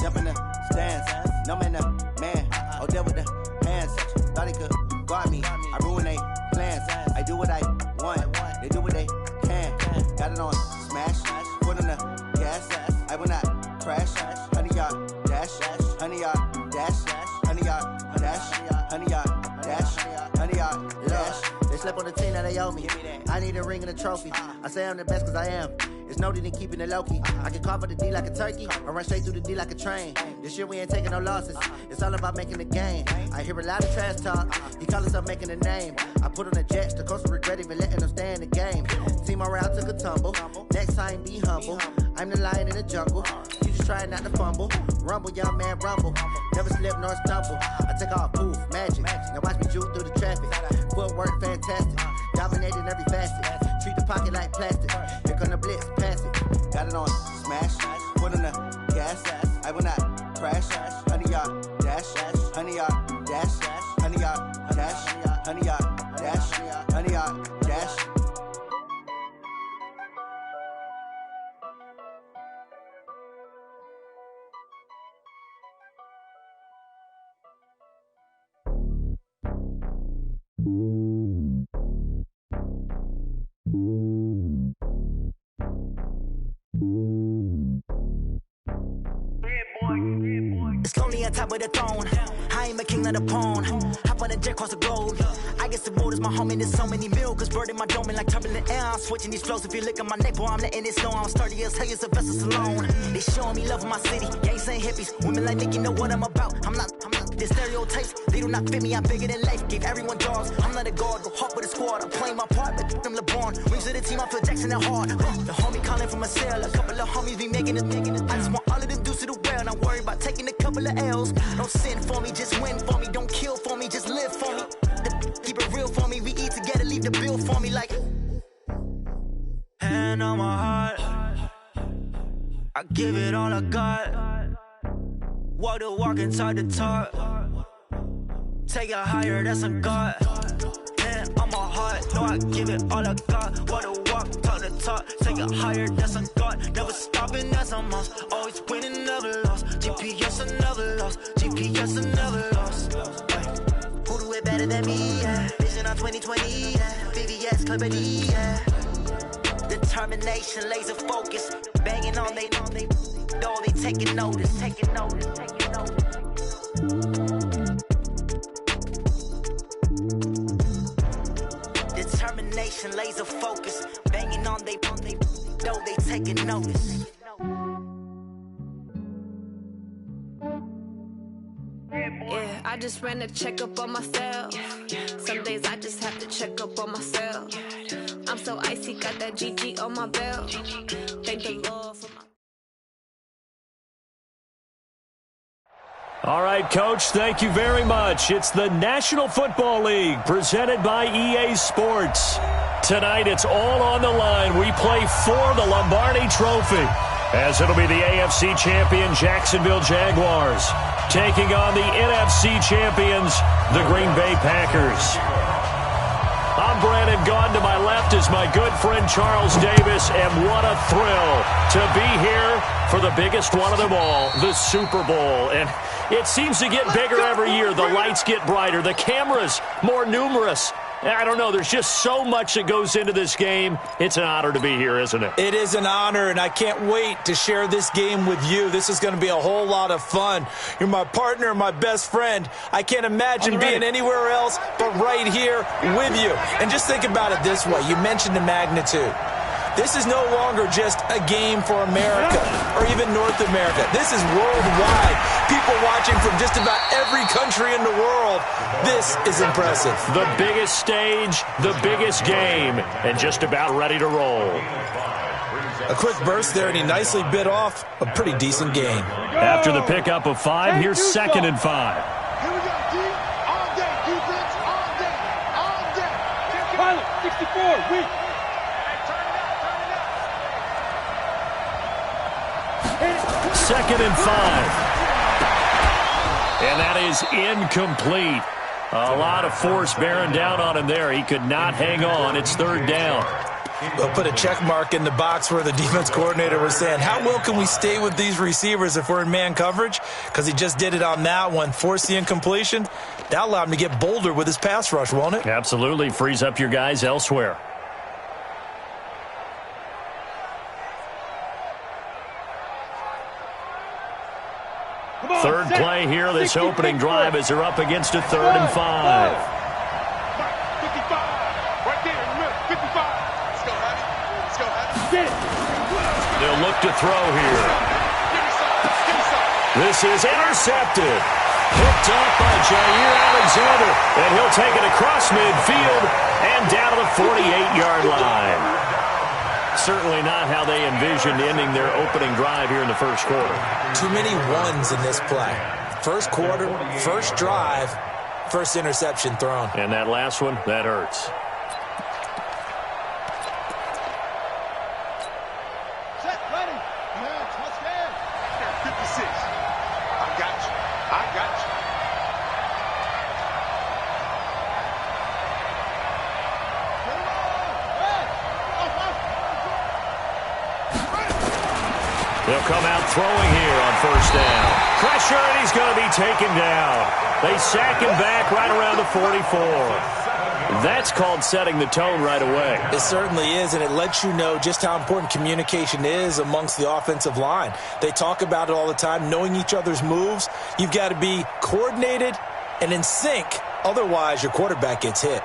jump in the stands. No man, man. Oh, there with the hands. Thought he could guard me. I ruin they plans. I do what I want. They do what they can. Got it on smash. Put on the gas. I will not crash. 100-yard dash. 100-yard dash. 100-yard dash. 100-yard dash. 100-yard dash. They slept on the team that they owe me. I need a ring and a trophy. I say I'm the best cause I am. It's no need in keeping it low-key. I can carve for the D like a turkey, or run straight through the D like a train. This year we ain't taking no losses. It's all about making the game. I hear a lot of trash talk. He call himself making a name. I put on the Jets. The coach will regret even letting them stay in the game. Team morale took a tumble. Next time be humble. I'm the lion in the jungle. You just trying not to fumble. Rumble, young man, rumble. Never slip nor stumble. I take off, poof, magic. Now watch me juke through the traffic. Footwork fantastic. Dominating every facet. Treat the pocket like plastic. Here come the blitz, pass it. Got it on smash. Put on the gas. I will not crash. 100-yard dash. 100-yard dash. 100-yard dash. 100-yard dash. 100-yard dash. It's lonely on top of the throne. I ain't a king of the pawn. Hop on a jet across the globe. I guess the road is my home and there's so many milkers birding my dome and like turbulent air. I'm switching these flows. If you look at my neck, boy, I'm letting it snow. I'm sturdy as hell, it's a vessel alone. They showing me love in my city. Gangs ain't hippies. Women like Nicki know what I'm about. I'm not the stereotypes. They do not fit me. I'm bigger than life. Gave everyone dogs. I'm not a guard. Go hard with a squad. I'm playing my part, but I'm LeBron. Wings of the team, I feel Jackson and hard. The homie calling from a cell. A couple of homies be making it. I just want all of them dudes to the well. Not worried about taking a couple of L's. Don't sin for me, just win for me. Don't kill for me, just live for me. Keep it real for me. We eat together, leave the bill for me like. Hand on my heart, I give it all I got. Walk the walk and talk the talk. Take it higher, that's a God. Hand on my heart, no, I give it all I got. Walk the walk, talk the talk. Take it higher, that's a God. Never stopping, that's a must. Always winning, never lost. GPS, I never lost. GPS, I never lost. Who do it better than me? Yeah. Vision on 2020. Yeah. VVS, clarity. Yeah. Determination, laser focus. Banging on they know they taking notice. Taking notice. Taking notice. Determination, laser focus. Banging on they know they taking notice. Yeah, I just ran a checkup on myself. Some days I just have to check up on myself. I'm so icy, got that GG on my belt. Thank the Lord for my... All right, Coach, thank you very much. It's the National Football League presented by EA Sports. Tonight, it's all on the line. We play for the Lombardi Trophy, as it'll be the AFC champion Jacksonville Jaguars taking on the NFC champions, the Green Bay Packers. I'm Brandon Gaudin. To my left is my good friend Charles Davis, and what a thrill to be here for the biggest one of them all, the Super Bowl. And it seems to get bigger every year. The lights get brighter, the cameras more numerous. I don't know, there's just so much that goes into this game. It's an honor to be here, isn't it? It is an honor, and I can't wait to share this game with you. This is going to be a whole lot of fun. You're my partner, my best friend. I can't imagine being anywhere else but right here with you. And just think about it this way. You mentioned the magnitude. This is no longer just a game for America or even North America. This is worldwide. People watching from just about every country in the world. This is impressive. The biggest stage, the biggest game, and just about ready to roll. A quick burst there, and he nicely bit off a pretty decent game. After the pickup of 5, here's 2nd and 5. Here we go, D. All day. Defense, all day. All day. Pilot, 64, weak. Second and 5. And that is incomplete. A lot of force bearing down on him there. He could not hang on. It's 3rd down. We'll put a check mark in the box where the defense coordinator was saying, how well can we stay with these receivers if we're in man coverage? Because he just did it on that one, forced the incompletion. That allowed him to get bolder with his pass rush, won't it? Absolutely. Frees up your guys elsewhere. Third play here, this opening drive as they're up against a 3rd and 5. 55. Right there in the middle. 55. Let's go, honey. Let's go, honey. Get it. They'll look to throw here. This is intercepted. Picked up by Jair Alexander. And he'll take it across midfield and down to the 48-yard line. Certainly not how they envisioned ending their opening drive here in the first quarter. Too many ones in this play. First quarter, first drive, first interception thrown. And that last one, that hurts. Set, ready. Touchdown. 56. I got you. I got you. They'll come out throwing here on first down. Pressure, and he's going to be taken down. They sack him back right around the 44. That's called setting the tone right away. It certainly is, and it lets you know just how important communication is amongst the offensive line. They talk about it all the time, knowing each other's moves. You've got to be coordinated and in sync. Otherwise, your quarterback gets hit.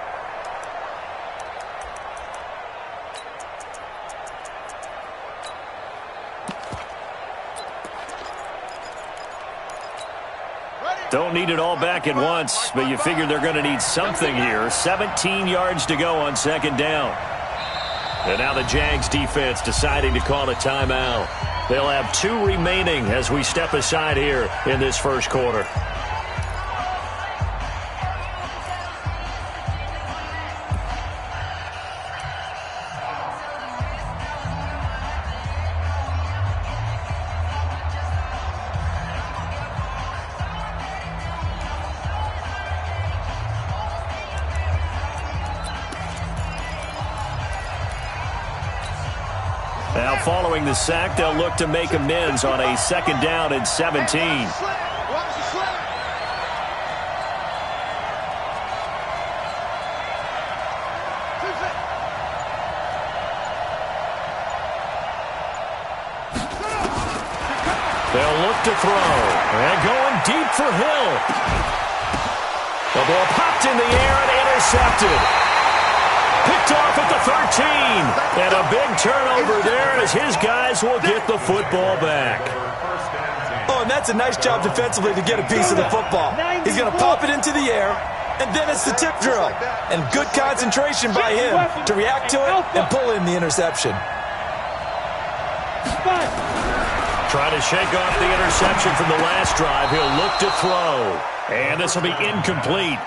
Don't need it all back at once, but you figure they're going to need something here. 17 yards to go on second down. And now the Jags defense deciding to call a timeout. They'll have 2 remaining as we step aside here in this first quarter. Now, following the sack, they'll look to make amends on a second down and 17. They'll look to throw. And going deep for Hill. The ball popped in the air and intercepted. Picked off at the 13. And a big turnover there as his guys will get the football back. Oh, and that's a nice job defensively to get a piece of the football. He's going to pop it into the air, and then it's the tip drill. And good concentration by him to react to it and pull in the interception. Trying to shake off the interception from the last drive. He'll look to throw. And this will be incomplete.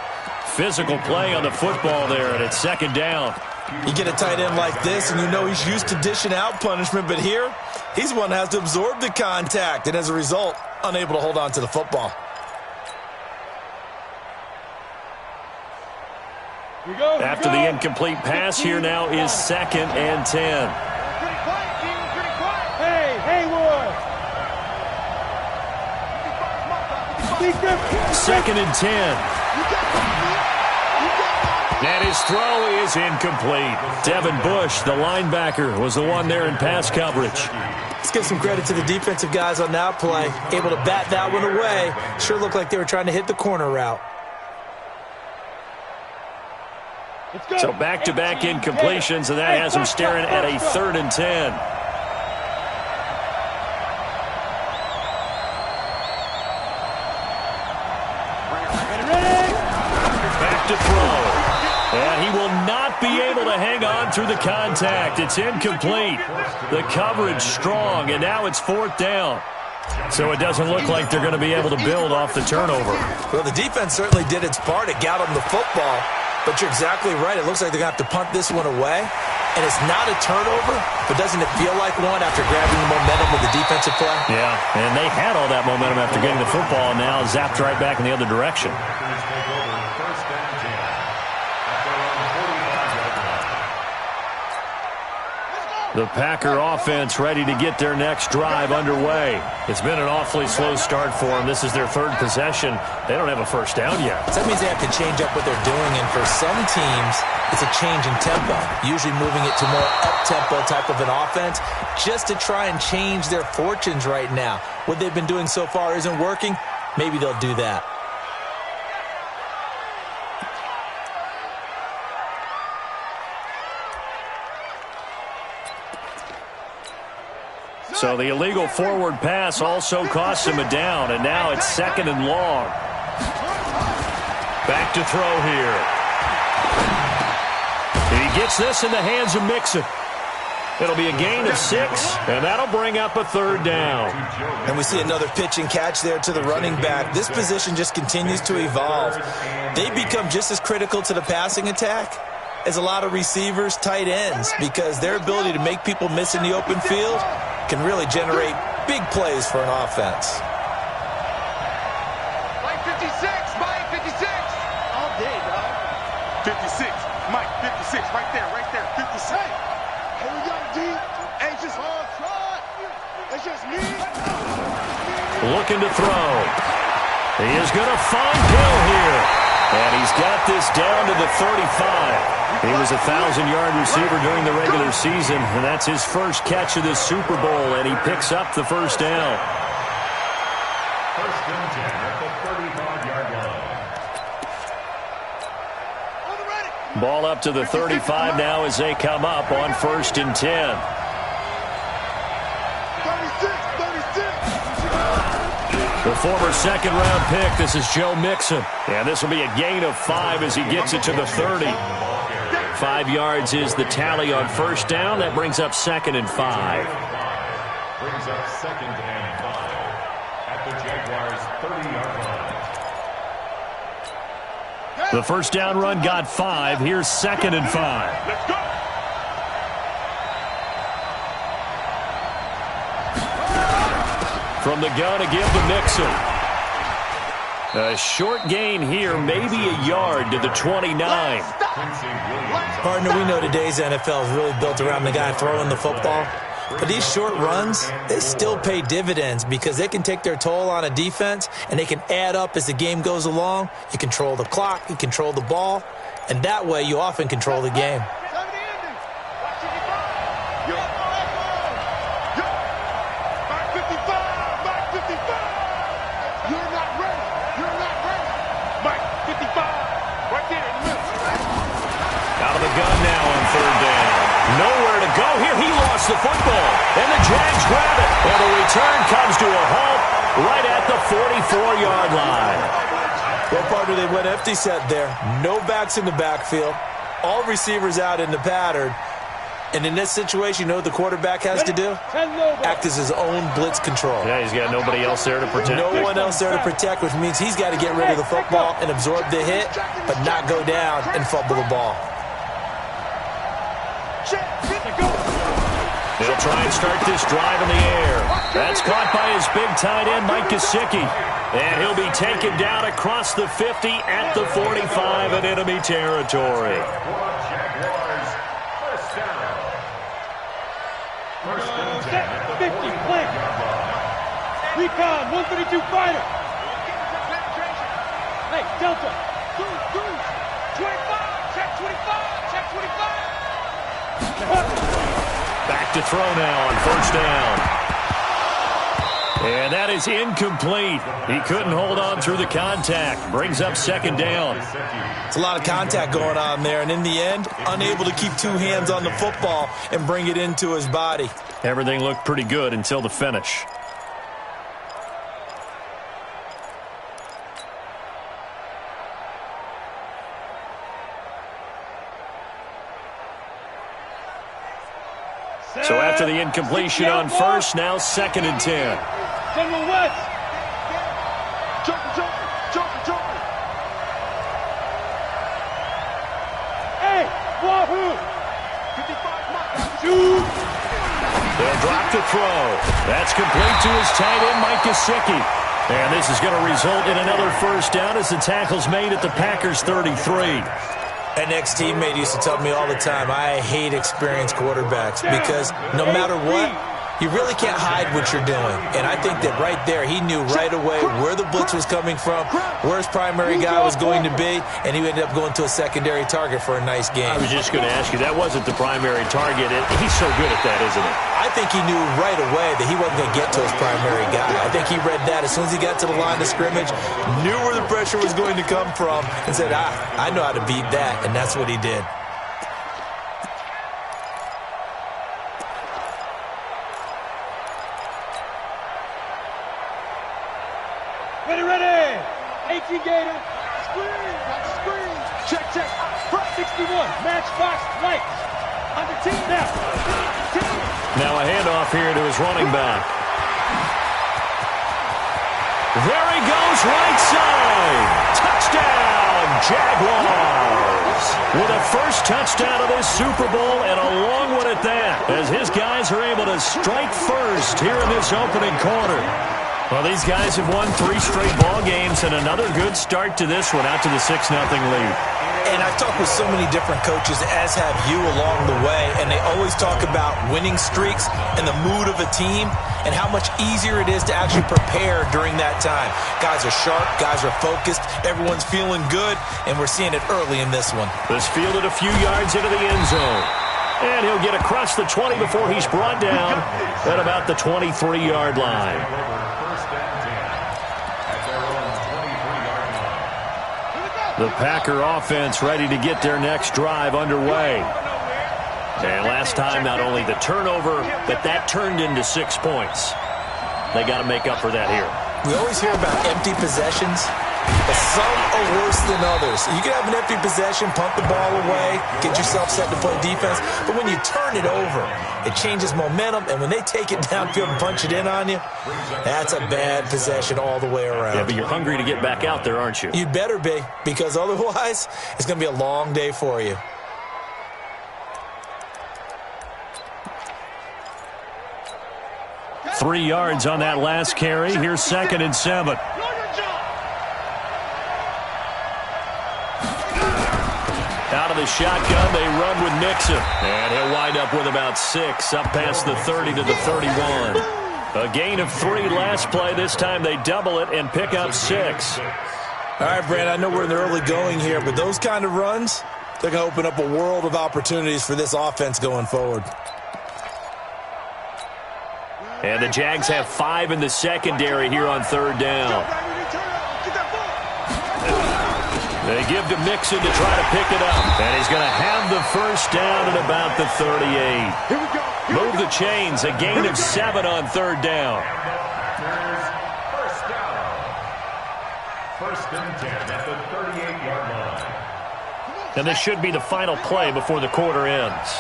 Physical play on the football there, and it's second down. You get a tight end like this, and you know he's used to dishing out punishment, but here, he's one that has to absorb the contact, and as a result, unable to hold on to the football. After the incomplete pass, here now is 2nd and 10. Hey, Haywood! 2nd and 10. And his throw is incomplete. Devin Bush, the linebacker, was the one there in pass coverage. Let's give some credit to the defensive guys on that play. Able to bat that one away. Sure looked like they were trying to hit the corner route. So back-to-back incompletions, and that has him staring at a 3rd and 10. Back to throw. And he will not be able to hang on through the contact. It's incomplete. The coverage strong, and now it's 4th down. So it doesn't look like they're going to be able to build off the turnover. Well, the defense certainly did its part to get them the football. But you're exactly right. It looks like they're going to have to punt this one away. And it's not a turnover, but doesn't it feel like one after grabbing the momentum with the defensive play? Yeah, and they had all that momentum after getting the football, and now zapped right back in the other direction. The Packer offense ready to get their next drive underway. It's been an awfully slow start for them. This is their third possession. They don't have a first down yet. So that means they have to change up what they're doing, and for some teams, it's a change in tempo, usually moving it to more up-tempo type of an offense just to try and change their fortunes right now. What they've been doing so far isn't working. Maybe they'll do that. So the illegal forward pass also costs him a down, and now it's 2nd and long. Back to throw here. He gets this in the hands of Mixon. It'll be a gain of 6, and that'll bring up a 3rd down. And we see another pitch and catch there to the running back. This position just continues to evolve. They become just as critical to the passing attack as a lot of receivers, tight ends, because their ability to make people miss in the open field can really generate big plays for an offense. Mike 56, Mike 56. All day, dog. 56, Mike 56, right there, 56. Here we go, D. Anxious hard try. It's just me. Looking to throw. He is going to find Hill here. And he's got this down to the 35. He was a 1,000-yard receiver during the regular season, and that's his first catch of this Super Bowl, and he picks up the first down. First and 10 at the 35-yard line. Ball up to the 35 now as they come up on 1st and 10. 36. The former 2nd-round pick, this is Joe Mixon. And this will be a gain of 5 as he gets it to the 30. 5 yards is the tally on 1st down. That brings up 2nd and 5. Brings up 2nd and 5 at the Jaguars' 30-yard line. The first down run got 5. Here's 2nd and 5. Let's go. From the gun to give to Mixon. A short gain here, maybe a yard to the 29. Partner, we know today's NFL is really built around the guy throwing the football. But these short runs, they still pay dividends because they can take their toll on a defense and they can add up as the game goes along. You control the clock, you control the ball, and that way you often control the game. Nowhere to go here. He lost the football. And the Jags grab it. And the return comes to a halt right at the 44-yard line. Well, partner, they went empty set there. No backs in the backfield. All receivers out in the pattern. And in this situation, you know what the quarterback has to do? Act as his own blitz control. Yeah, he's got nobody else there to protect. No one else there to protect, which means he's got to get rid of the football and absorb the hit, but not go down and fumble the ball. They'll try and start this drive in the air. That's caught by his big tight end, Mike Gesicki. And he'll be taken down across the 50 at the 45 in enemy territory. First and 10 at the 50, flank. Recon, 132 fighter. Hey, Delta. 25, check 25, check 25. Back to throw now on 1st down. And that is incomplete. He couldn't hold on through the contact. Brings up 2nd down. It's a lot of contact going on there, and in the end, unable to keep 2 hands on the football and bring it into his body. Everything looked pretty good until the finish. So after the incompletion on 1st, now 2nd and 10. General West. Joker. Hey, Wahoo. 55, shoot. They'll drop to throw. That's complete to his tight end, Mike Gesicki. And this is going to result in another first down as the tackle's made at the Packers' 33. An ex-teammate used to tell me all the time, I hate experienced quarterbacks because no matter what, you really can't hide what you're doing. And I think that right there, he knew right away where the blitz was coming from, where his primary guy was going to be, and he ended up going to a secondary target for a nice game. I was just going to ask you, that wasn't the primary target. He's so good at that, isn't he? I think he knew right away that he wasn't going to get to his primary guy. I think he read that as soon as he got to the line of scrimmage, knew where the pressure was going to come from, and said, I know how to beat that, and that's what he did. Ready. 18 Gator. Screen. Check. Front 61. Matchbox lights. Under 10 now. Now a handoff here to his running back. There he goes, right side. Touchdown, Jaguars. With a first touchdown of this Super Bowl and a long one at that, as his guys are able to strike first here in this opening quarter. Well, these guys have won 3 straight ball games and another good start to this one out to the 6-0 lead. And I've talked with so many different coaches, as have you along the way, and they always talk about winning streaks and the mood of a team and how much easier it is to actually prepare during that time. Guys are sharp, guys are focused, everyone's feeling good, and we're seeing it early in this one. This fielded a few yards into the end zone. And he'll get across the 20 before he's brought down at about the 23-yard line. The Packer offense ready to get their next drive underway. And last time, not only the turnover, but that turned into 6 points. They got to make up for that here. We always hear about empty possessions, but some are worse than others. You can have an empty possession, punt the ball away, get yourself set to play defense, but when you turn it over, it changes momentum, and when they take it downfield and punch it in on you, that's a bad possession all the way around. Yeah, but you're hungry to get back out there, aren't you? You'd better be, because otherwise, it's going to be a long day for you. Three yards on that last carry. Here's 2nd and 7. Out of the shotgun, they run with Mixon. And he'll wind up with about 6, up past the 30 to the 31. A gain of 3 last play. This time they double it and pick up 6. All right, Brand, I know we're in the early going here, but those kind of runs, they're going to open up a world of opportunities for this offense going forward. And the Jags have 5 in the secondary here on 3rd down. They give to Mixon to try to pick it up. And he's going to have the first down at about the 38. Move the chains. A gain of 7 on 3rd down. First and 10 at the 38-yard line. And this should be the final play before the quarter ends.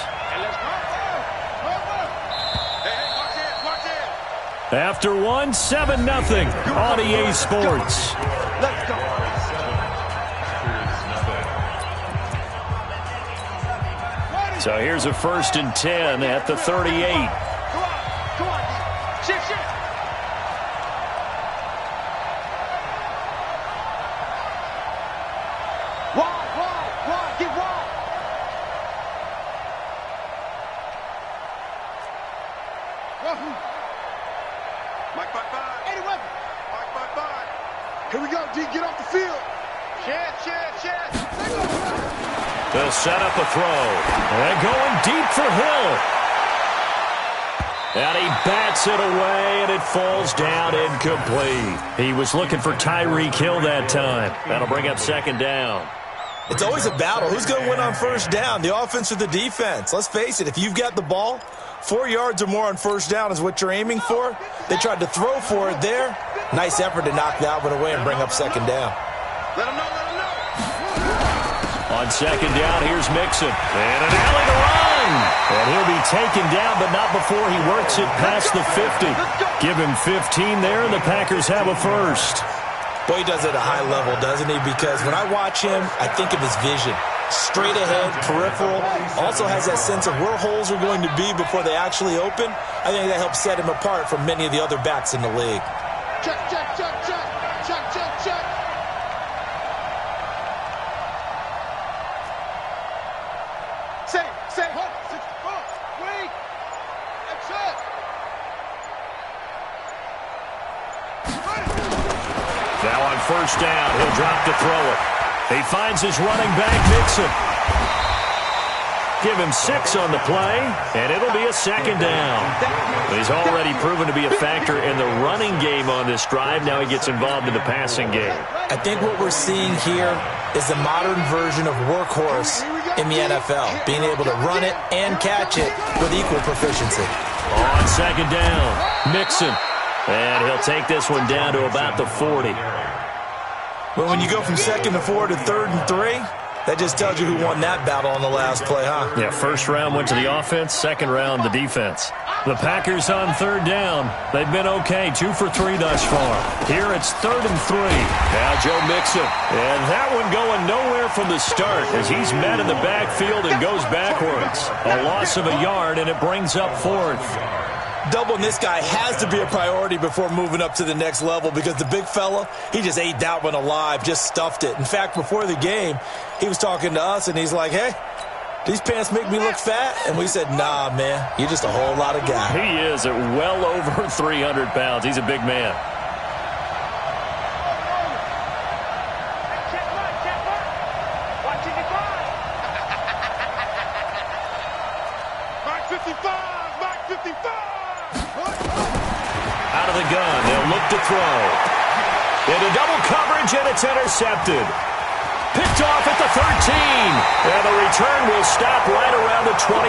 After one, 7-0 on EA Sports. Let's go. So here's a 1st and 10 at the 38. Come on. Shift. Wide, get wide. Mike 5. 80 weapon. Mike 5. Here we go, D. Get off the field. Chance. They'll set up a throw. And going deep for Hill. And he bats it away, and it falls down incomplete. He was looking for Tyreek Hill that time. That'll bring up 2nd down. It's always a battle. Who's going to win on 1st down, the offense or the defense? Let's face it, if you've got the ball, 4 yards or more on 1st down is what you're aiming for. They tried to throw for it there. Nice effort to knock that one away and bring up 2nd down. Let him know. On 2nd down, here's Mixon. And an alley to run. And he'll be taken down, but not before he works it past the 50. Give him 15 there, and the Packers have a first. Boy, he does it at a high level, doesn't he? Because when I watch him, I think of his vision. Straight ahead, peripheral. Also has that sense of where holes are going to be before they actually open. I think that helps set him apart from many of the other backs in the league. Check. Now on first down, he'll drop to throw it. He finds his running back, Mixon. Give him 6 on the play, and it'll be a second down. He's already proven to be a factor in the running game on this drive. Now he gets involved in the passing game. I think what we're seeing here is the modern version of workhorse in the NFL, being able to run it and catch it with equal proficiency. On second down, Mixon. And he'll take this one down to about the 40. But when you go from 2nd to 4 to 3rd and 3, that just tells you who won that battle on the last play, huh? Yeah, first round went to the offense, second round the defense. The Packers on third down. They've been okay, 2 for 3 thus far. Here it's 3rd and 3. Now Joe Mixon. And that one going nowhere from the start as he's met in the backfield and goes backwards. A loss of a yard, and it brings up 4th. Doubling this guy has to be a priority before moving up to the next level because the big fella, he just ate that one alive, just stuffed it. In fact, before the game, he was talking to us, and he's like, hey, these pants make me look fat? And we said, nah, man, you're just a whole lot of guy. He is at well over 300 pounds. He's a big man. Out of the gun, they'll look to throw. Into double coverage, and it's intercepted. Picked off at the 13. And the return will stop right around the 25.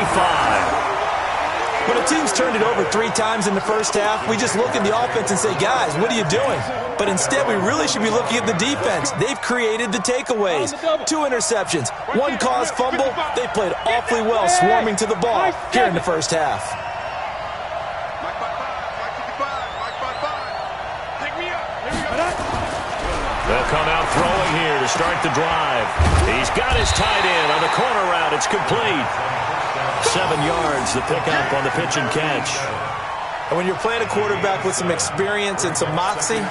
When a team's turned it over 3 times in the first half, we just look at the offense and say, guys, what are you doing? But instead, we really should be looking at the defense. They've created the takeaways. 2 interceptions, 1 caused fumble. They played awfully well swarming to the ball here in the first half. They'll come out throwing here to start the drive. He's got his tight end on the corner route. It's complete. 7 yards, the pickup on the pitch and catch. And when you're playing a quarterback with some experience and some moxie,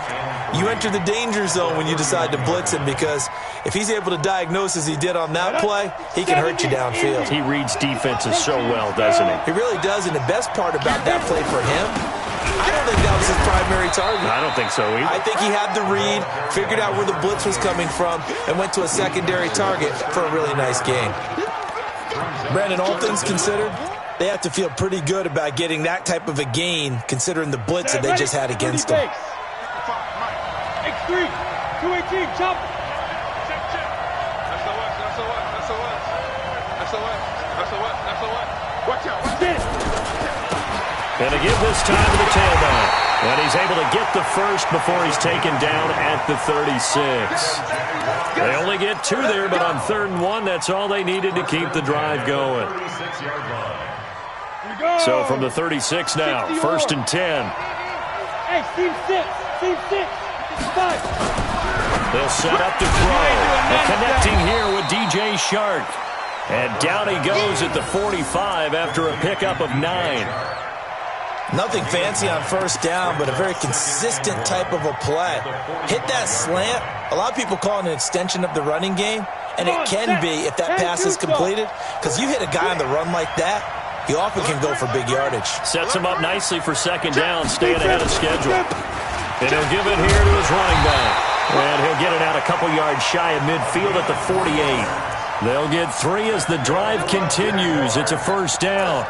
you enter the danger zone when you decide to blitz him because if he's able to diagnose as he did on that play, he can hurt you downfield. He reads defenses so well, doesn't he? He really does, and the best part about that play for him, I don't think that was his primary target. I don't think so either. I think he had the read, figured out where the blitz was coming from, and went to a secondary target for a really nice game. Brandon, all things considered, they have to feel pretty good about getting that type of a gain considering the blitz that they just had against them. X3, 218, chop. Watch out. And to give this time to the tailback. And he's able to get the first before he's taken down at the 36. They only get 2 there, but on 3rd and 1, that's all they needed to keep the drive going. So from the 36 now, 1st and 10. Hey, team 6, 5. They'll set up to throw. And connecting here with DJ Shark. And down he goes at the 45 after a pickup of 9. Nothing fancy on first down, but a very consistent type of a play. Hit that slant. A lot of people call it an extension of the running game, and it can be if that pass is completed, because you hit a guy on the run like that, he often can go for big yardage. Sets him up nicely for 2nd down, staying ahead of schedule. And he'll give it here to his running back. And he'll get it out a couple yards shy of midfield at the 48. They'll get 3 as the drive continues. It's a 1st down.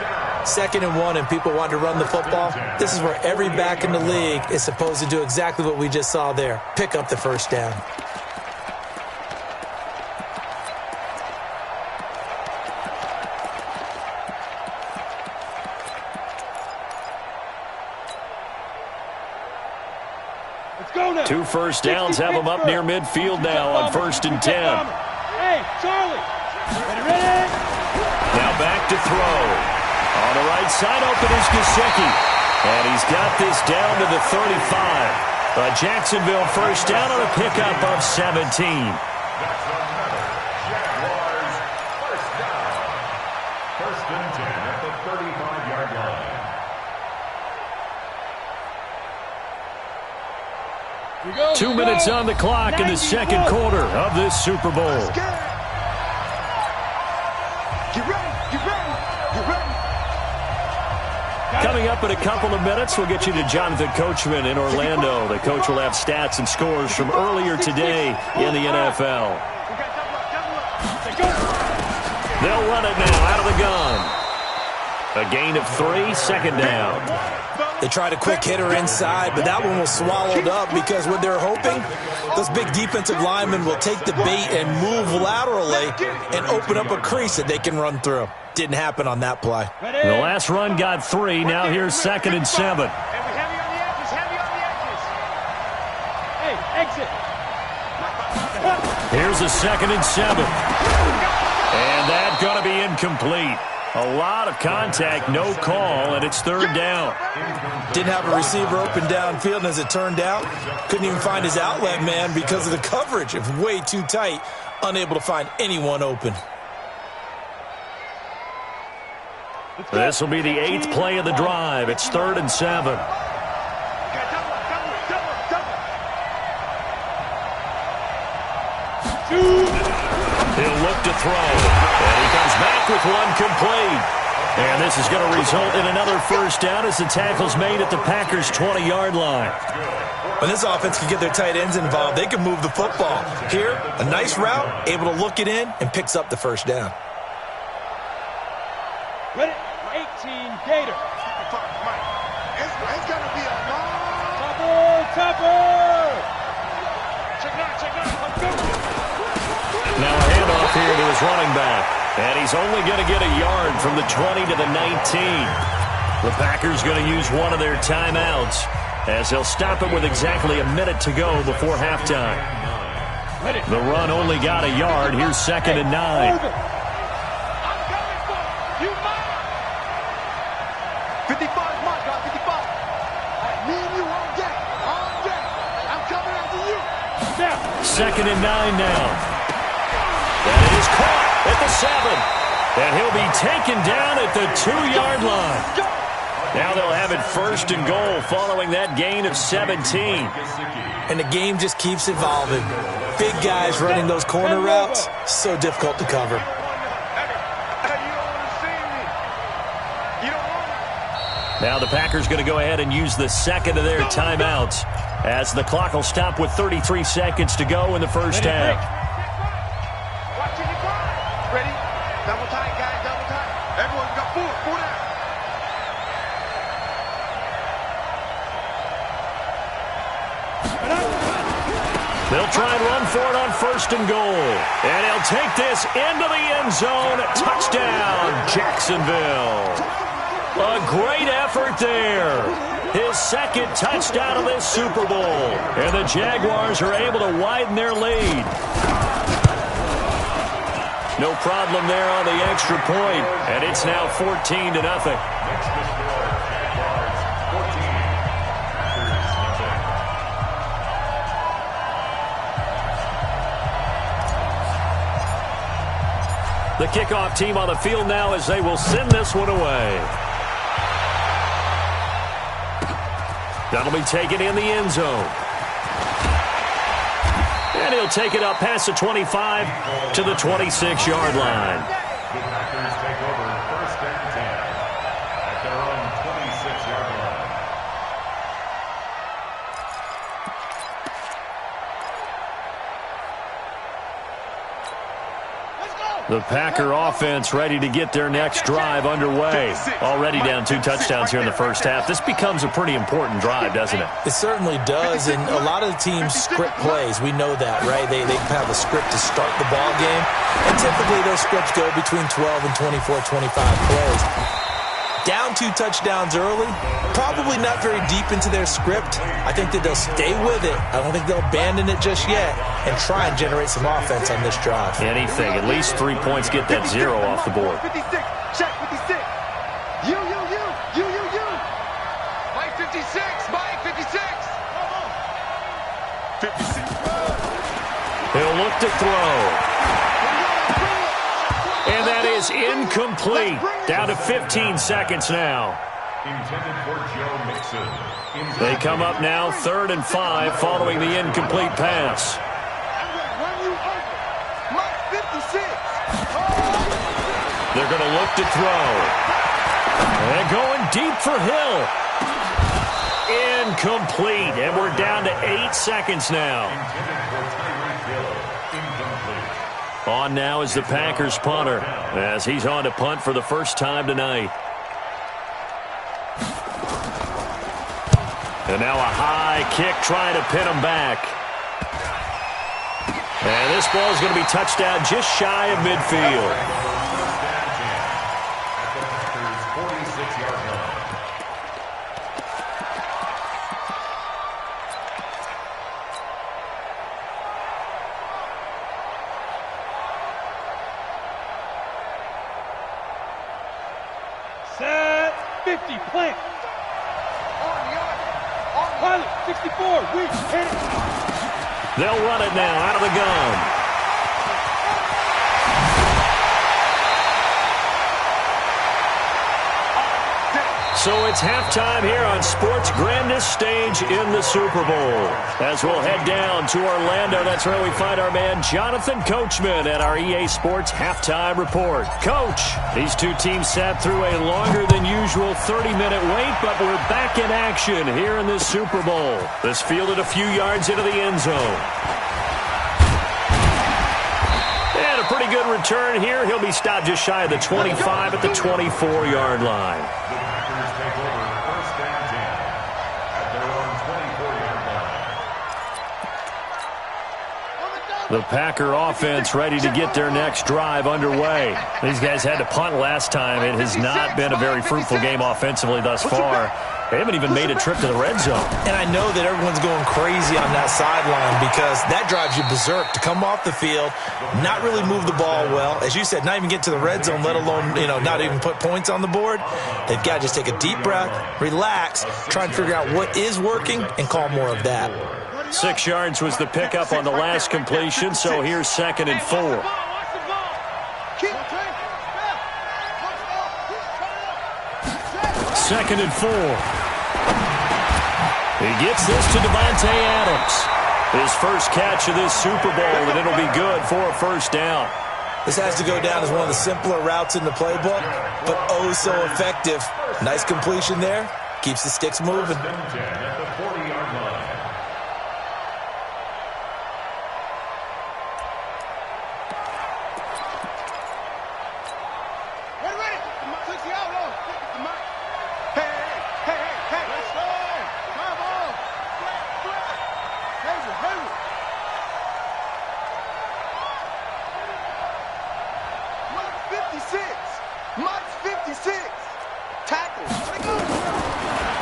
2nd and 1, and people want to run the football. This is where every back in the league is supposed to do exactly what we just saw there. Pick up the 1st down. Let's go now. 2 first downs have them up near midfield now on 1st and 10. Hey, Charlie. Ready? Now back to throw. On the right side, open is Gesicki. And he's got this down to the 35. A Jacksonville 1st down on a pickup of 17. Jaguars 1st down. 1st and 10 at the 35-yard line. 2 minutes on the clock in the 2nd quarter of this Super Bowl. Coming up in a couple of minutes, we'll get you to Jonathan Coachman in Orlando. The coach will have stats and scores from earlier today in the NFL. They'll run it now out of the gun. A gain of 3, second down. They tried a quick hitter inside, but that one was swallowed up because what they're hoping, those big defensive linemen will take the bait and move laterally and open up a crease that they can run through. Didn't happen on that play. The last run got 3. Now here's 2nd and 7. Hey, exit. Here's a 2nd and 7. And that's going to be incomplete. A lot of contact, no call, and it's 3rd down. Didn't have a receiver open downfield, and as it turned out, couldn't even find his outlet man because of the coverage. It was way too tight, unable to find anyone open. This will be the 8th play of the drive. It's 3rd and 7. He'll look to throw, and he comes back with one complete. And this is going to result in another 1st down as the tackle's made at the Packers' 20-yard line. When this offense can get their tight ends involved, they can move the football. Here, a nice route, able to look it in, and picks up the 1st down. Ready? 18, Gator. It's going to be a long... Topper! Check it out. Now a handoff here to his running back. And he's only going to get a yard from the 20 to the 19. The Packers going to use one of their timeouts as they'll stop it with exactly a minute to go before halftime. The run only got a yard. Here's 2nd and 9. 55, Mark, 55. Me and you on deck. I'm coming after you. 2nd and 9 now. That is caught at the 7. And he'll be taken down at the 2-yard line. Now they'll have it 1st and goal following that gain of 17. And the game just keeps evolving. Big guys running those corner routes, so difficult to cover. Now the Packers going to go ahead and use the 2nd of their timeouts as the clock will stop with 33 seconds to go in the 1st half. Ready? Double tight, guys, double tight. Everyone got 4 down. They'll try and run for it on 1st and goal. And he'll take this into the end zone. Touchdown, Jacksonville. A great effort there. His 2nd touchdown of this Super Bowl. And the Jaguars are able to widen their lead. No problem there on the extra point. And it's now 14-0. The kickoff team on the field now as they will send this one away. That'll be taken in the end zone. And he'll take it up past the 25 to the 26-yard line. The Packers take over 1st and 10 at their own 26-yard line. The Packer offense ready to get their next drive underway. Already down 2 touchdowns here in the 1st half. This becomes a pretty important drive, doesn't it? It certainly does, and a lot of the teams script plays. We know that, right? They have a script to start the ball game, and typically those scripts go between 12 and 24, 25 plays. Down 2 touchdowns early, probably not very deep into their script. I think that they'll stay with it. I don't think they'll abandon it just yet and try and generate some offense on this drive. Anything. At least 3 points get that 0 off the board. 56, check 56. You. Mike 56, Mike 56. 56. He'll look to throw. And that is incomplete. Down to 15 seconds now. Intended for Joe Mixon. They come up now 3rd and 5 following the incomplete pass. They're going to look to throw. And going deep for Hill. Incomplete. And we're down to 8 seconds now. On now is the Packers punter, as he's on to punt for the first time tonight. And now a high kick trying to pin him back. And this ball is going to be touched down just shy of midfield. Set 50, plant. Pilot, 64, reach, hit it. They'll run it now out of the gun. So it's halftime here on sports' grandest stage in the Super Bowl. As we'll head down to Orlando, that's where we find our man Jonathan Coachman at our EA Sports Halftime Report. Coach, these two teams sat through a longer than usual 30-minute wait, but we're back in action here in this Super Bowl. This fielded a few yards into the end zone. And a pretty good return here. He'll be stopped just shy of the 25 at the 24-yard line. The Packer offense ready to get their next drive underway. These guys had to punt last time. It has not been a very fruitful game offensively thus far. They haven't even made a trip to the red zone. And I know that everyone's going crazy on that sideline because that drives you berserk to come off the field, not really move the ball well. As you said, not even get to the red zone, let alone, not even put points on the board. They've got to just take a deep breath, relax, try and figure out what is working, and call more of that. 6 yards was the pickup on the last completion, so here's 2nd and 4. 2nd and 4. He gets this to Devontae Adams. His first catch of this Super Bowl, and it'll be good for a first down. This has to go down as one of the simpler routes in the playbook, but oh so effective. Nice completion there. Keeps the sticks moving.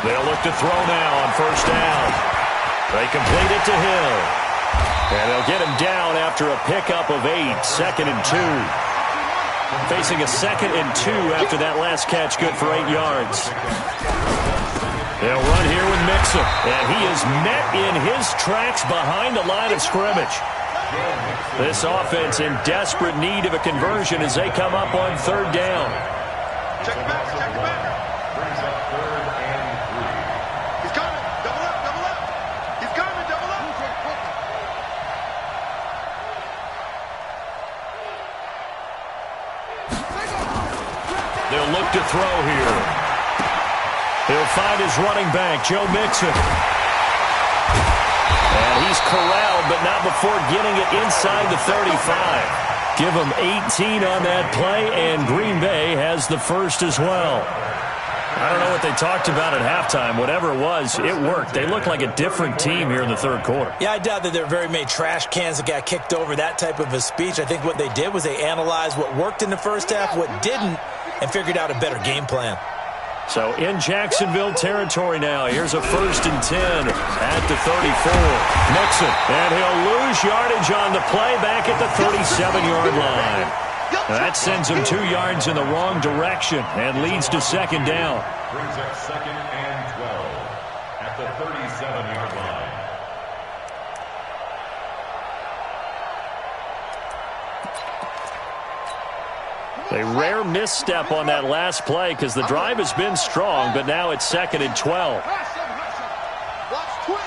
They'll look to throw now on first down. They complete it to Hill. And they'll get him down after a pickup of 8, 2nd and 2. Facing a 2nd and 2 after that last catch, good for 8 yards. They'll run here with Mixon. And he is met in his tracks behind the line of scrimmage. This offense in desperate need of a conversion as they come up on 3rd down. Check it back, check it back. Brings up 3rd and 3. He's coming. Double up, double up. He's coming, double up. They'll look to throw here. He'll find his running back, Joe Mixon. And he's corralled, but not before getting it inside the 35. Give him 18 on that play, and Green Bay has the first as well. I don't know what they talked about at halftime. Whatever it was, it worked. They look like a different team here in the 3rd quarter. Yeah, I doubt that there are very many trash cans that got kicked over, that type of a speech. I think what they did was they analyzed what worked in the first half, what didn't, and figured out a better game plan. So in Jacksonville territory now. Here's a 1st and 10 at the 34. Mixon, and he'll lose yardage on the play back at the 37-yard line. That sends him 2 yards in the wrong direction and leads to 2nd down. Brings up 2nd and 12 at the 37-yard line. A rare misstep on that last play because the drive has been strong, but now it's 2nd and 12. Watch twitch.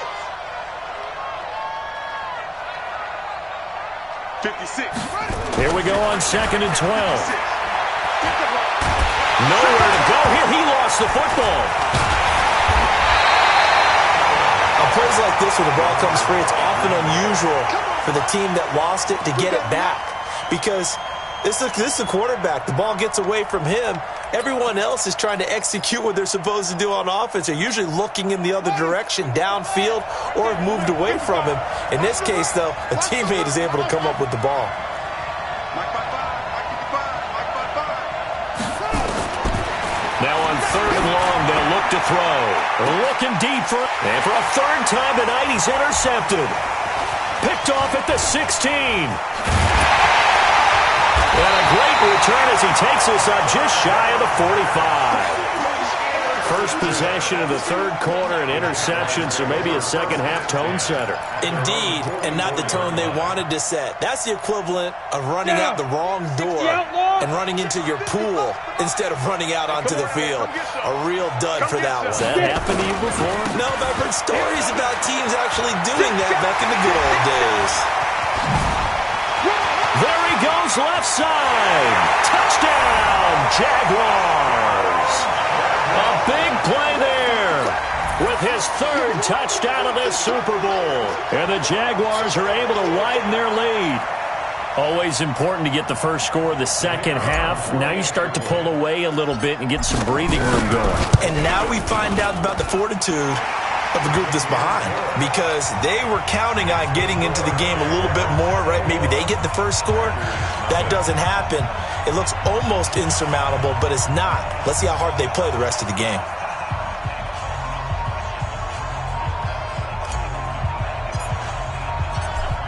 56. Here we go on 2nd and 12. Nowhere to go here. He lost the football. On plays like this where the ball comes free, it's often unusual for the team that lost it to get it back. Because this is the quarterback. The ball gets away from him. Everyone else is trying to execute what they're supposed to do on offense. They're usually looking in the other direction, downfield, or have moved away from him. In this case, though, a teammate is able to come up with the ball. Now on 3rd and long, they'll look to throw. Looking deep and for a 3rd time tonight, he's intercepted. Picked off at the 16. And a great return as he takes us up just shy of the 45. First possession of the 3rd quarter, an interception, so maybe a second-half tone setter. Indeed, and not the tone they wanted to set. That's the equivalent of running out the wrong door and running into your pool instead of running out onto the field. A real dud for that one. Has that happened to you before? No, but I've heard stories about teams actually doing that back in the good old days. There he goes, left side. Touchdown, Jaguars. A big play there with his 3rd touchdown of this Super Bowl. And the Jaguars are able to widen their lead. Always important to get the first score of the second half. Now you start to pull away a little bit and get some breathing room going. And now we find out about the fortitude of the group that's behind, because they were counting on getting into the game a little bit more, right? Maybe they get the first score. That doesn't happen. It looks almost insurmountable, but it's not. Let's see how hard they play the rest of the game.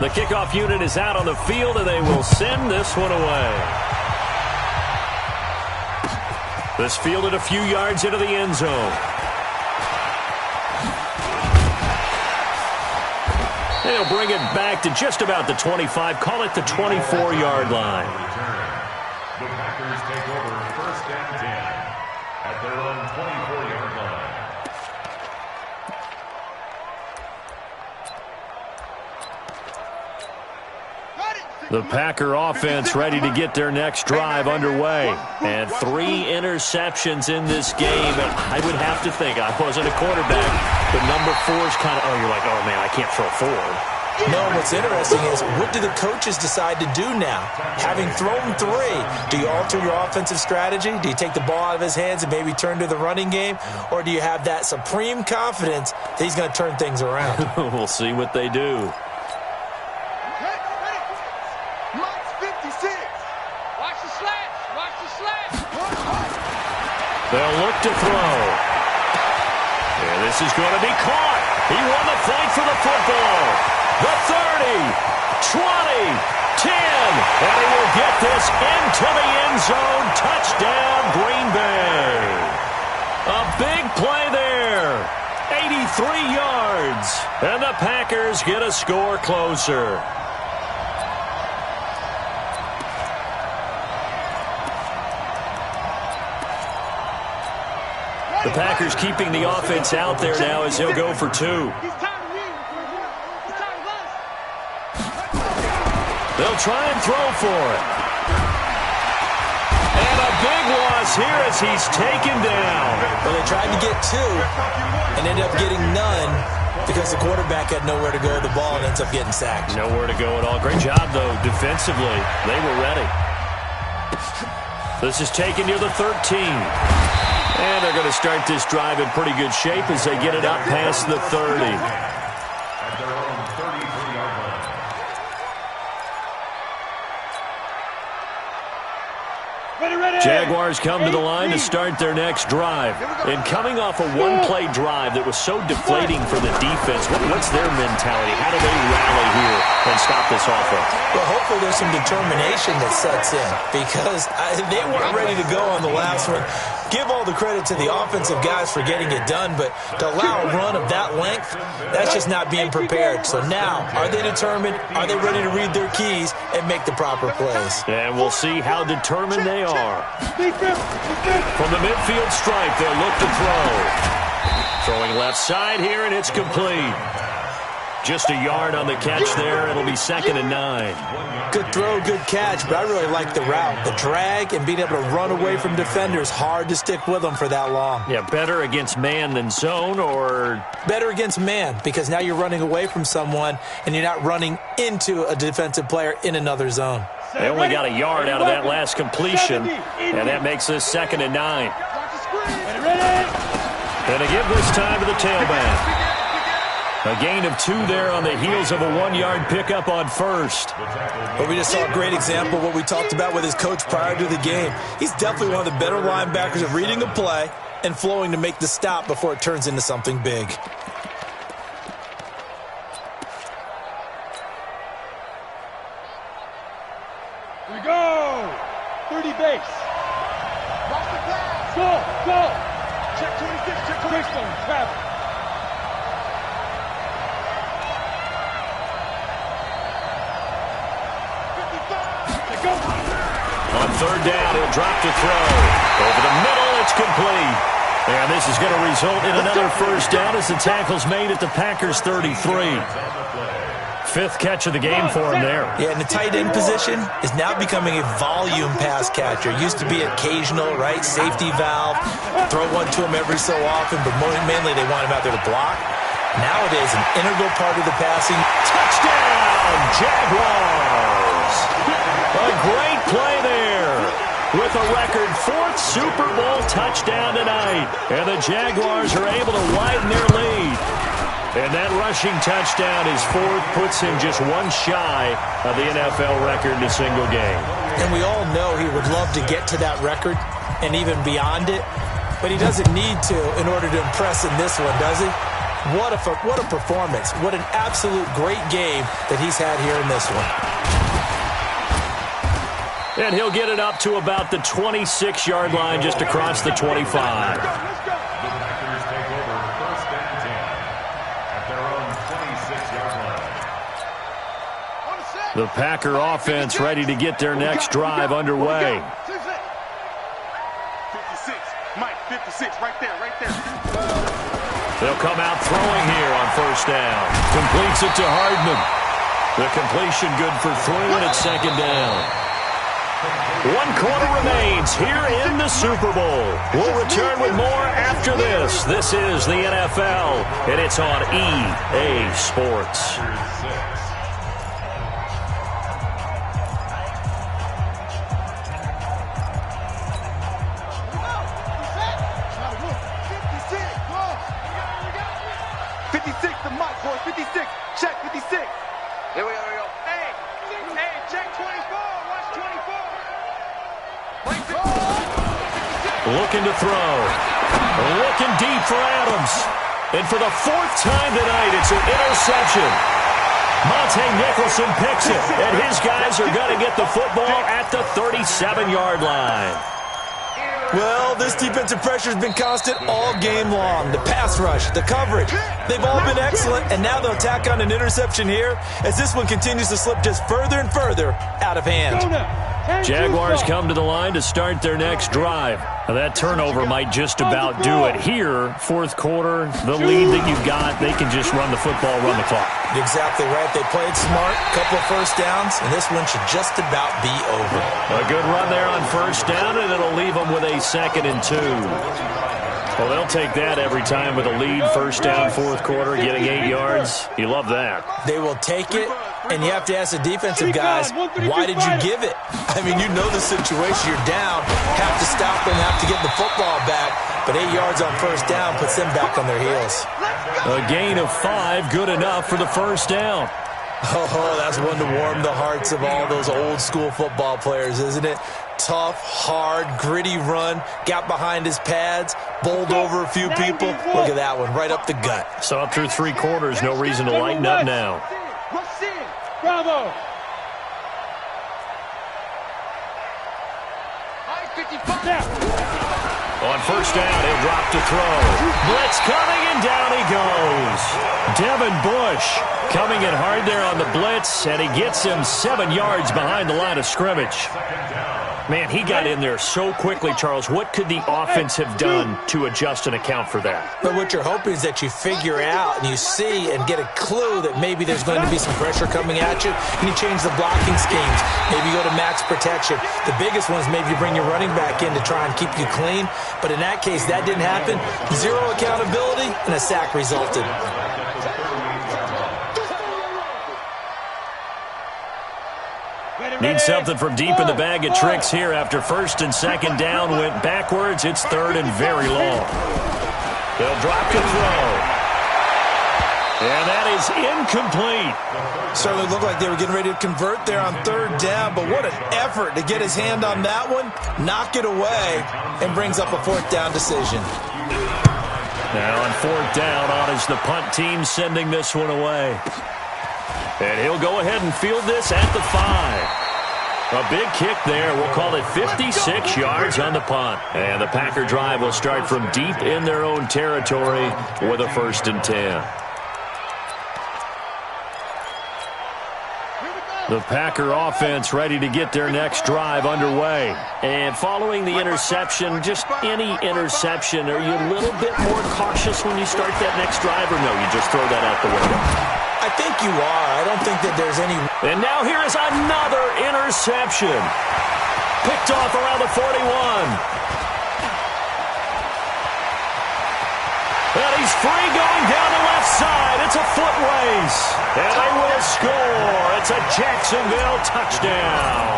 The kickoff unit is out on the field, and they will send this one away. This fielded a few yards into the end zone. They'll bring it back to just about the 25. Call it the 24-yard line. The Packers take over 1st and 10 at their own 24-yard line. The Packer offense ready to get their next drive underway. And 3 interceptions in this game. I would have to think, I wasn't a quarterback, but number 4 is kind of, you're like, oh, man, I can't throw forward. No, what's interesting is, what do the coaches decide to do now? Having thrown 3, do you alter your offensive strategy? Do you take the ball out of his hands and maybe turn to the running game? Or do you have that supreme confidence that he's going to turn things around? We'll see what they do. They'll look to throw. And this is going to be caught. He won the fight for the football. The 30, 20, 10. And he will get this into the end zone. Touchdown, Green Bay. A big play there. 83 yards. And the Packers get a score closer. The Packers keeping the offense out there now as they'll go for 2. They'll try and throw for it. And a big loss here as he's taken down. Well, they tried to get 2 and ended up getting none because the quarterback had nowhere to go with the ball and ends up getting sacked. Nowhere to go at all. Great job, though, defensively. They were ready. This is taken near the 13. And they're going to start this drive in pretty good shape as they get it out past the 30. At their own 33-yard line. Jaguars come to the line to start their next drive. And coming off a one-play drive that was so deflating for the defense, what's their mentality? How do they rally here and stop this offense? Well, hopefully there's some determination that sets in, because they weren't ready to go on the last one. Give all the credit to the offensive guys for getting it done, but to allow a run of that length, that's just not being prepared. So now, are they determined? Are they ready to read their keys and make the proper plays? And we'll see how determined they are. From the midfield stripe, they'll look to throw. Throwing left side here, and it's complete. Just a yard on the catch there. It'll be 2nd and 9. Good throw, good catch, but I really like the route. The drag and being able to run away from defenders, hard to stick with them for that long. Yeah, better against man than zone, or? Better against man, because now you're running away from someone and you're not running into a defensive player in another zone. They only got a yard out of that last completion, and that makes this 2nd and 9. And they give this time to the tailback. A gain of 2 there on the heels of a 1-yard pickup on first. But we just saw a great example of what we talked about with his coach prior to the game. He's definitely one of the better linebackers at reading a play and flowing to make the stop before it turns into something big. Here we go. 30 base. Go. Check 26. Check 26. Travel. On 3rd down, he'll drop to throw. Over the middle, it's complete. And this is going to result in another 1st down as the tackle's made at the Packers' 33. 5th catch of the game for him there. Yeah, and the tight end position is now becoming a volume pass catcher. Used to be occasional, right? Safety valve. Throw one to him every so often, but mainly they want him out there to block. Nowadays, an integral part of the passing. Touchdown, Jaguars! A great play there with a record 4th Super Bowl touchdown tonight. And the Jaguars are able to widen their lead. And that rushing touchdown, his 4th, puts him just 1 shy of the NFL record in a single game. And we all know he would love to get to that record and even beyond it. But he doesn't need to in order to impress in this one, does he? What a performance. What an absolute great game that he's had here in this one. And he'll get it up to about the 26-yard line just across the 25. The Packers take over 1st and 10 at their own 26-yard line. The Packer offense ready to get their next drive underway. 56. Mike, 56. Right there. They'll come out throwing here on 1st down. Completes it to Hardman. The completion good for 3, and it's 2nd down. 1 quarter remains here in the Super Bowl. We'll return with more after this. This is the NFL, and it's on EA Sports. Looking to throw. Looking deep for Adams. And for the 4th time tonight, it's an interception. Monte Nicholson picks it, and his guys are going to get the football at the 37-yard line. Well, this defensive pressure has been constant all game long. The pass rush, the coverage, they've all been excellent, and now they'll tack on an interception here as this one continues to slip just further and further out of hand. Jaguars come to the line to start their next drive. Now that turnover might just about do it here. 4th quarter, the lead that you've got, they can just run the football, run the clock. Exactly right. They played smart, couple of 1st downs, and this one should just about be over. A good run there on 1st down, and it'll leave them with a 2nd and 2. Well, they'll take that every time with a lead. 1st down, 4th quarter, getting 8 yards. You love that. They will take it. And you have to ask the defensive guys, why did you give it? I mean, you know the situation. You're down, have to stop them, have to get the football back. But 8 yards on 1st down puts them back on their heels. A gain of 5, good enough for the 1st down. Oh, that's one to warm the hearts of all those old-school football players, isn't it? Tough, hard, gritty run, got behind his pads, bowled over a few people. Look at that one, right up the gut. Saw it through 3 quarters, no reason to lighten up now. Bravo! On 1st down, he'll drop to throw. Blitz coming, and down he goes. Devin Bush coming in hard there on the blitz, and he gets him 7 yards behind the line of scrimmage. 2nd down. Man, he got in there so quickly, Charles. What could the offense have done to adjust and account for that? But what you're hoping is that you figure out and you see and get a clue that maybe there's going to be some pressure coming at you, and you change the blocking schemes. Maybe you go to max protection. The biggest one is maybe you bring your running back in to try and keep you clean. But in that case, that didn't happen. Zero accountability, and a sack resulted. Need something from deep in the bag of tricks here after first and second down went backwards. It's third and very long. They'll drop to throw. And that is incomplete. Certainly looked like they were getting ready to convert there on third down, but what an effort to get his hand on that one, knock it away, and brings up a fourth down decision. Now on fourth down, on is the punt team sending this one away. And he'll go ahead and field this at the 5. A big kick there. We'll call it 56 yards on the punt. And the Packer drive will start from deep in their own territory with a 1st and 10. The Packer offense ready to get their next drive underway. And following the interception, just any interception, are you a little bit more cautious when you start that next drive, or no, you just throw that out the window? I think you are. I don't think that there's any... And now here is another interception. Picked off around the 41. And he's free going down the left side. It's a foot race. And they will score. It's a Jacksonville touchdown.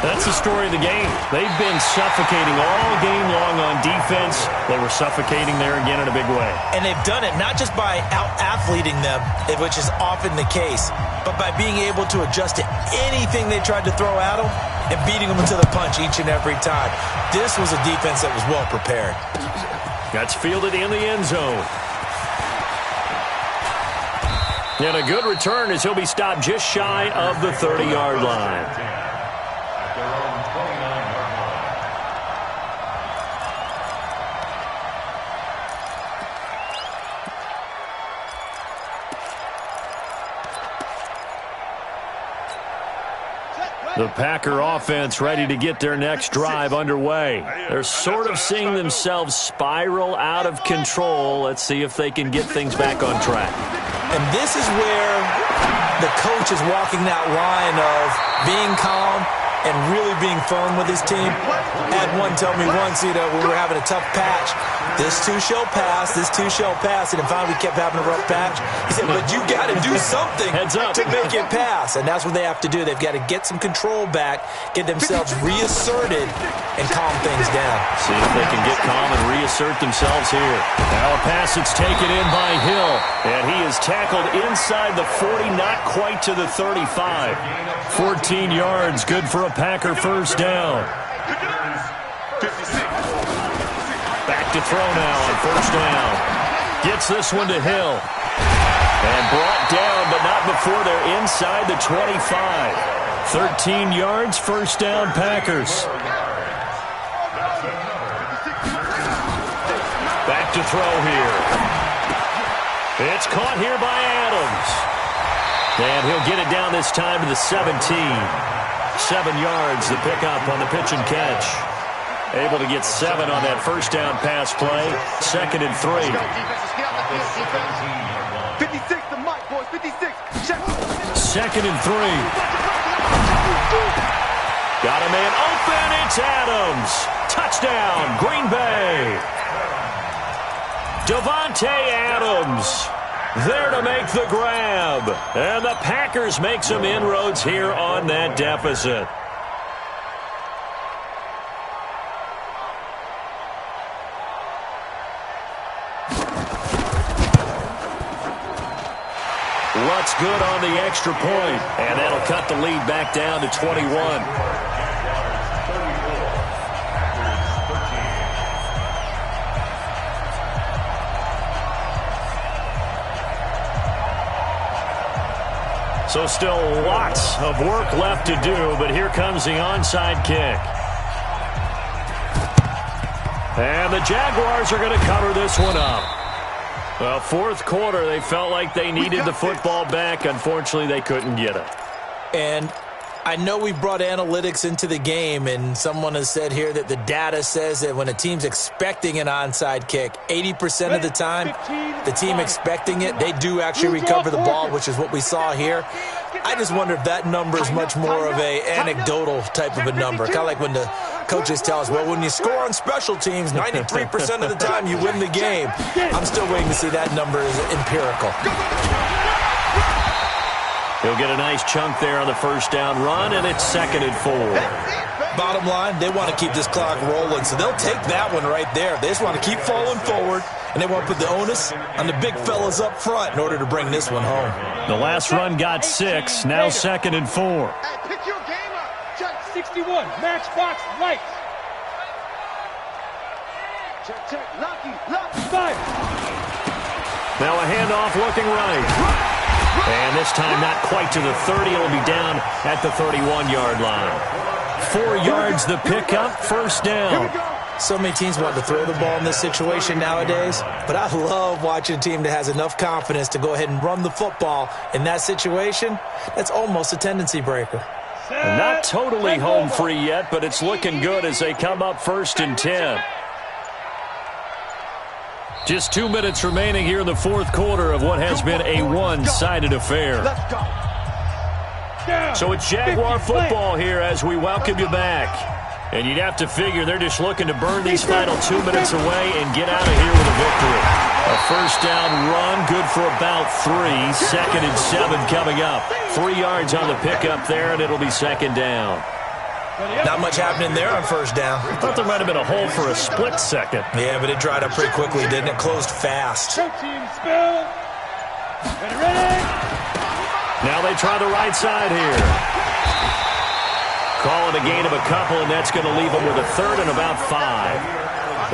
That's the story of the game. They've been suffocating all game long on defense. They were suffocating there again in a big way. And they've done it not just by out-athleting them, which is often the case, but by being able to adjust to anything they tried to throw at them and beating them into the punch each and every time. This was a defense that was well prepared. That's fielded in the end zone. And a good return as he'll be stopped just shy of the 30-yard line. The Packer offense ready to get their next drive underway. They're sort of seeing themselves spiral out of control. Let's see if they can get things back on track. And this is where the coach is walking that line of being calm and really being firm with his team. I had one tell me once, when we were having a tough patch, this too shall pass, this too shall pass, and finally we kept having a rough patch. He said, but you got to do something to make it pass, and that's what they have to do. They've got to get some control back, get themselves reasserted, and calm things down. See if they can get calm and reassert themselves here. Now a pass that's taken in by Hill, and he is tackled inside the 40, not quite to the 35. 14 yards, good for a Packer first down. Back to throw now on first down. Gets this one to Hill. And brought down, but not before they're inside the 25. 13 yards, first down, Packers. Back to throw here. It's caught here by Adams. And he'll get it down this time to the 17. 7 yards, the pickup on the pitch and catch. Able to get 7 on that first down pass play. 2nd and 3. 56 to Mike, boys. 56. Check. 2nd and 3. Got a man open. It's Adams. Touchdown, Green Bay. Davante Adams there to make the grab. And the Packers make some inroads here on that deficit. What's good on the extra point, and that'll cut the lead back down to 21. So still lots of work left to do, but here comes the onside kick. And the Jaguars are going to cover this one up. Well, fourth quarter, they felt like they needed the football back. Unfortunately, they couldn't get it. And I know we brought analytics into the game, and someone has said here that the data says that when a team's expecting an onside kick, 80% of the time, the team expecting it, they do actually recover the ball, which is what we saw here. I just wonder if that number is much more of a anecdotal type of a number. Kind of like when the coaches tell us, well, when you score on special teams, 93% of the time you win the game. I'm still waiting to see that number is empirical. He'll get a nice chunk there on the first down run, and it's 2nd and 4. Bottom line, they want to keep this clock rolling, so they'll take that one right there. They just want to keep falling forward, and they want to put the onus on the big fellas up front in order to bring this one home. The last run got 6, now 2nd and 4. Hey, pick your game up. Check 61, matchbox lights. Check, Lucky, fire. Now a handoff looking right. And this time not quite to the 30. It'll be down at the 31-yard line. 4 yards the pickup, first down. So many teams want to throw the ball in this situation nowadays, but I love watching a team that has enough confidence to go ahead and run the football in that situation. That's almost a tendency breaker. Not totally home free yet, but it's looking good as they come up 1st and 10. Just 2 minutes remaining here in the fourth quarter of what has been a one-sided affair. So it's Jaguar football here as we welcome you back. And you'd have to figure they're just looking to burn these final 2 minutes away and get out of here with a victory. A first down run, good for about 3. 2nd and 7 coming up. 3 yards on the pickup there, and it'll be 2nd down. Not much happening there on first down. I thought there might have been a hole for a split second. Yeah, but it dried up pretty quickly, didn't it? Closed fast. Team spill. Ready. Now they try the right side here. Calling a gain of a couple, and that's going to leave them with a 3rd and about 5.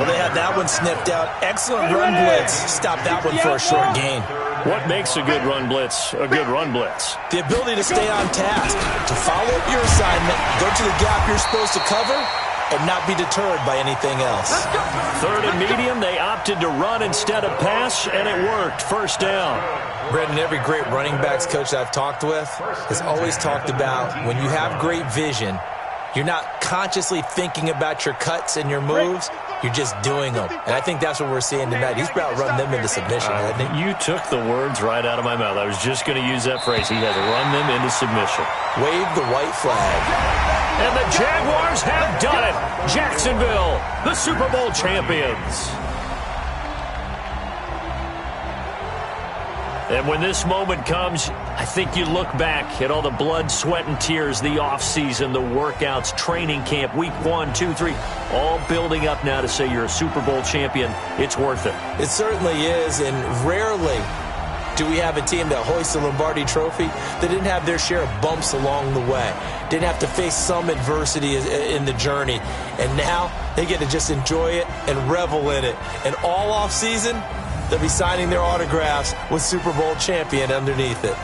Well, they had that one snipped out. Excellent run blitz. Stop that one for a short gain. What makes a good run blitz a good run blitz? The ability to stay on task, to follow up your assignment, go to the gap you're supposed to cover, and not be deterred by anything else. 3rd and medium, they opted to run instead of pass, and it worked. First down. Brendan, every great running backs coach I've talked with has always talked about when you have great vision, you're not consciously thinking about your cuts and your moves. You're just doing them. And I think that's what we're seeing tonight. He's about running them into submission, hasn't he? You took the words right out of my mouth. I was just going to use that phrase. He has run them into submission. Wave the white flag. And the Jaguars have done it. Jacksonville, the Super Bowl champions. And when this moment comes, I think you look back at all the blood, sweat, and tears, the offseason, the workouts, training camp, week 1, 2, 3, all building up now to say you're a Super Bowl champion. It's worth it. It certainly is, and rarely do we have a team that hoists the Lombardi Trophy that didn't have their share of bumps along the way, didn't have to face some adversity in the journey, and now they get to just enjoy it and revel in it. And all offseason, they'll be signing their autographs with Super Bowl champion underneath it.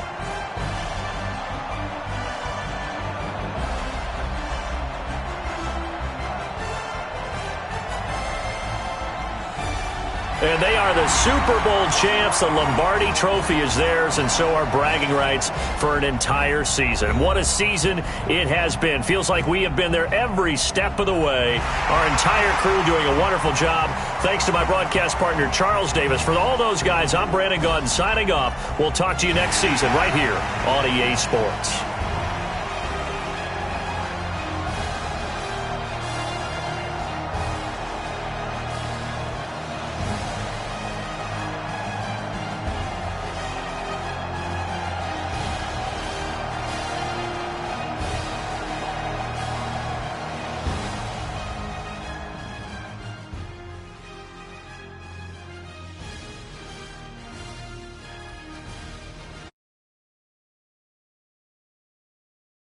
And they are the Super Bowl champs. The Lombardi Trophy is theirs, and so are bragging rights for an entire season. What a season it has been. Feels like we have been there every step of the way. Our entire crew doing a wonderful job. Thanks to my broadcast partner, Charles Davis. For all those guys, I'm Brandon Gaudin signing off. We'll talk to you next season right here on EA Sports.